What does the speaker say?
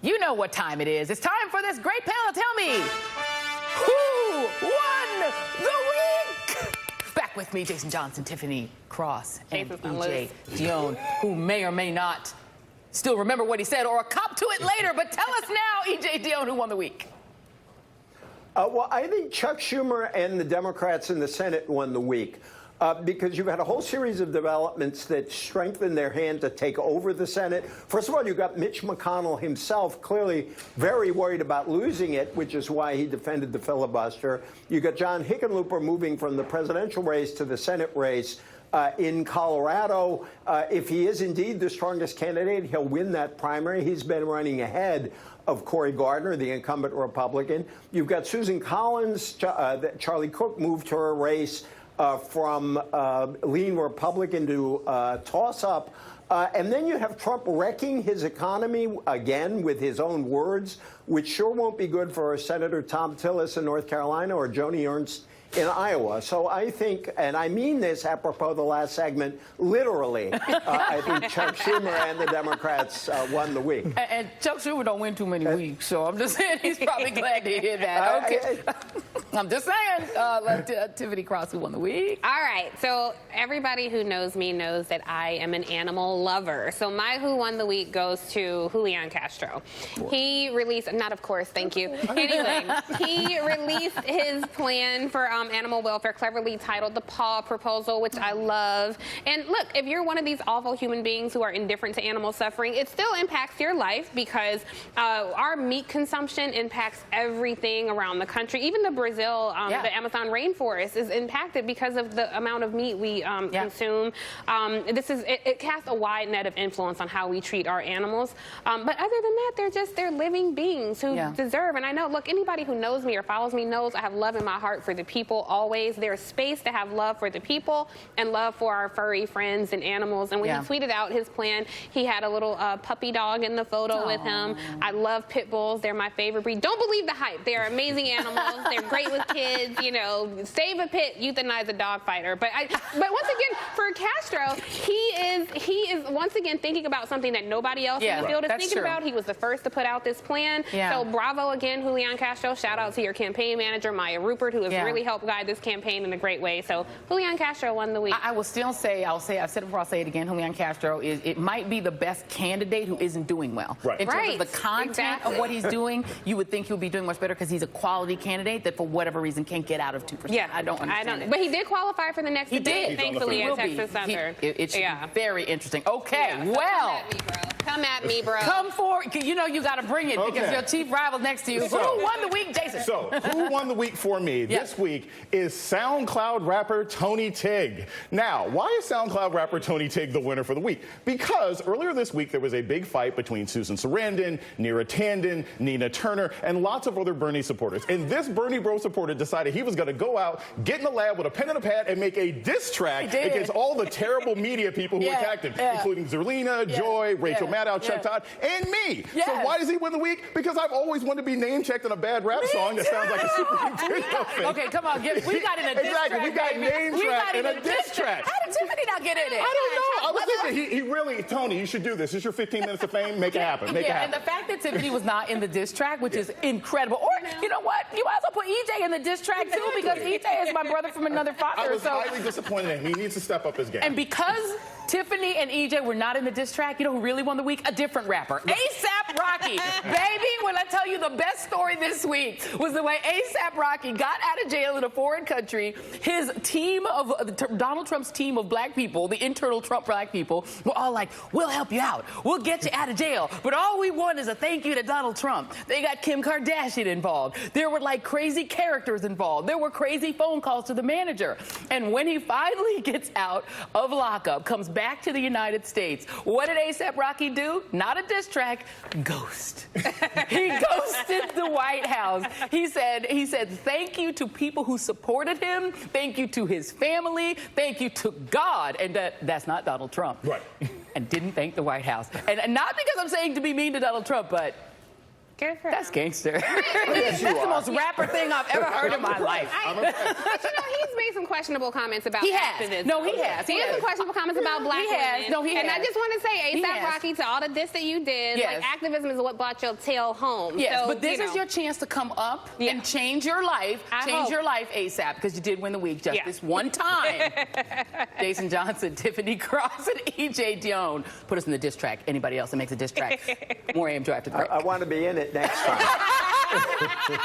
You know what time it is. It's time for this great panel. Tell me, who won the week? Back with me, Jason Johnson, Tiffany Cross, and EJ Dionne, who may or may not still remember what he said or cop to it later. But tell us now, EJ Dionne, who won the week? Well, I think Chuck Schumer and the Democrats in the Senate won the week. Because you've had a whole series of developments that strengthen their hand to take over the Senate. First of all, you've got Mitch McConnell himself clearly very worried about losing it, which is why he defended the filibuster. You've got John Hickenlooper moving from the presidential race to the Senate race. In Colorado, if he is indeed the strongest candidate, he'll win that primary. He's been running ahead of Cory Gardner, the incumbent Republican. You've got Susan Collins. Charlie Cook moved her race from lean Republican to toss-up. And then you have Trump wrecking his economy again with his own words, which sure won't be good for Senator Thom Tillis in North Carolina or Joni Ernst in Iowa. So I think, and I mean this apropos the last segment, literally, I think Chuck Schumer and the Democrats won the week. And Chuck Schumer don't win too many weeks, so I'm just saying he's probably glad to hear that. Okay. I'm just saying, let Tiffany Cross, who won the week. All right, so everybody who knows me knows that I am an animal lover. So my who won the week goes to Julian Castro. He released, not of course, thank you. Anyway, he released his plan for animal welfare, cleverly titled the Paw Proposal, which I love. And look, if you're one of these awful human beings who are indifferent to animal suffering, it still impacts your life because our meat consumption impacts everything around the country. Even the Brazil, the Amazon rainforest is impacted because of the amount of meat we consume. It casts a wide net of influence on how we treat our animals. But other than that, they're living beings who deserve. And I know, look, anybody who knows me or follows me knows I have love in my heart for the people always. There's space to have love for the people and love for our furry friends and animals. And when he tweeted out his plan, he had a little puppy dog in the photo with him. I love pit bulls. They're my favorite breed. Don't believe the hype. They are amazing animals. They're great with kids. You know, save a pit, euthanize a dog fighter. But once again, for Castro, he is once again thinking about something that nobody else in the field is thinking about. He was the first to put out this plan. So bravo again, Julian Castro. Shout out to your campaign manager, Maya Rupert, who has really helped guide this campaign in a great way. So Julian Castro won the week. I will still say, I've said it before, I'll say it again, Julian Castro it might be the best candidate who isn't doing well. In terms of the content of what he's doing, you would think he'll be doing much better because he's a quality candidate that for whatever reason can't get out of 2%. I don't understand it. But he did qualify for the next debate, thankfully, at Texas Center. It should be very interesting. Okay, well. Come at me, bro. Come forward. You know you got to bring it because your chief rival next to you. So, who won the week, Jason? So, who won the week for me this week is Soundcloud rapper Tony Tigg. Now, why is Soundcloud rapper Tony Tigg the winner for the week? Because earlier this week there was a big fight between Susan Sarandon, Neera Tanden, Nina Turner, and lots of other Bernie supporters. And this Bernie bro supporter decided he was going to go out, get in the lab with a pen and a pad, and make a diss track against all the terrible media people who attacked him, including Zerlina, Joy, Rachel Maddow, Chuck Todd, and me. So why does he win the week? Because I've always wanted to be name-checked in a bad rap song that sounds like a Super Nintendo thing. Okay, come on. We got in a diss track. We got name-checked in a diss track. How did Tiffany not get in it? I don't know. I was thinking, he really, Tony, you should do this. It's your 15 minutes of fame. Make it happen. Make it happen. And the fact that Tiffany was not in the diss track, which is incredible. Or, you know what? You also put EJ in the diss track, too, because EJ is my brother from another father. I was highly disappointed in him. He needs to step up his game. And because Tiffany and EJ were not in the diss track, you know who really won the week? A different rapper. A$AP Rocky. Baby, when I tell you the best story this week was the way A$AP Rocky got out of jail in a foreign country. His team of, Donald Trump's team of black people, the internal Trump black people, were all like, we'll help you out. We'll get you out of jail. But all we want is a thank you to Donald Trump. They got Kim Kardashian involved. There were like crazy characters involved. There were crazy phone calls to the manager. And when he finally gets out of lockup, comes back to the United States, what did A$AP Rocky do? Not a diss track, ghost. He ghosted the White House. He said thank you to people who supported him, thank you to his family, thank you to God, and that's not Donald Trump. Right. And didn't thank the White House. And not because I'm saying to be mean to Donald Trump, but Good for That's him. gangster. Yes, you That's the are. most rapper thing I've ever heard in my life. But he's made some questionable comments about He has. activism. No, he has. He has some questionable comments about black He has. women. No, he And has. I just want to say, He ASAP has. Rocky, to all the diss that you did, Yes. like activism is what brought your tail home. Yes, so, but this you is know. your chance to come up Yeah. and change your life. I Change hope. your life ASAP, because you did win the week just Yeah. this one time. Jason Johnson, Tiffany Cross, and EJ Dionne. Put us in the diss track. Anybody else that makes a diss track. More AM Drive to the break. I want to be in it next time.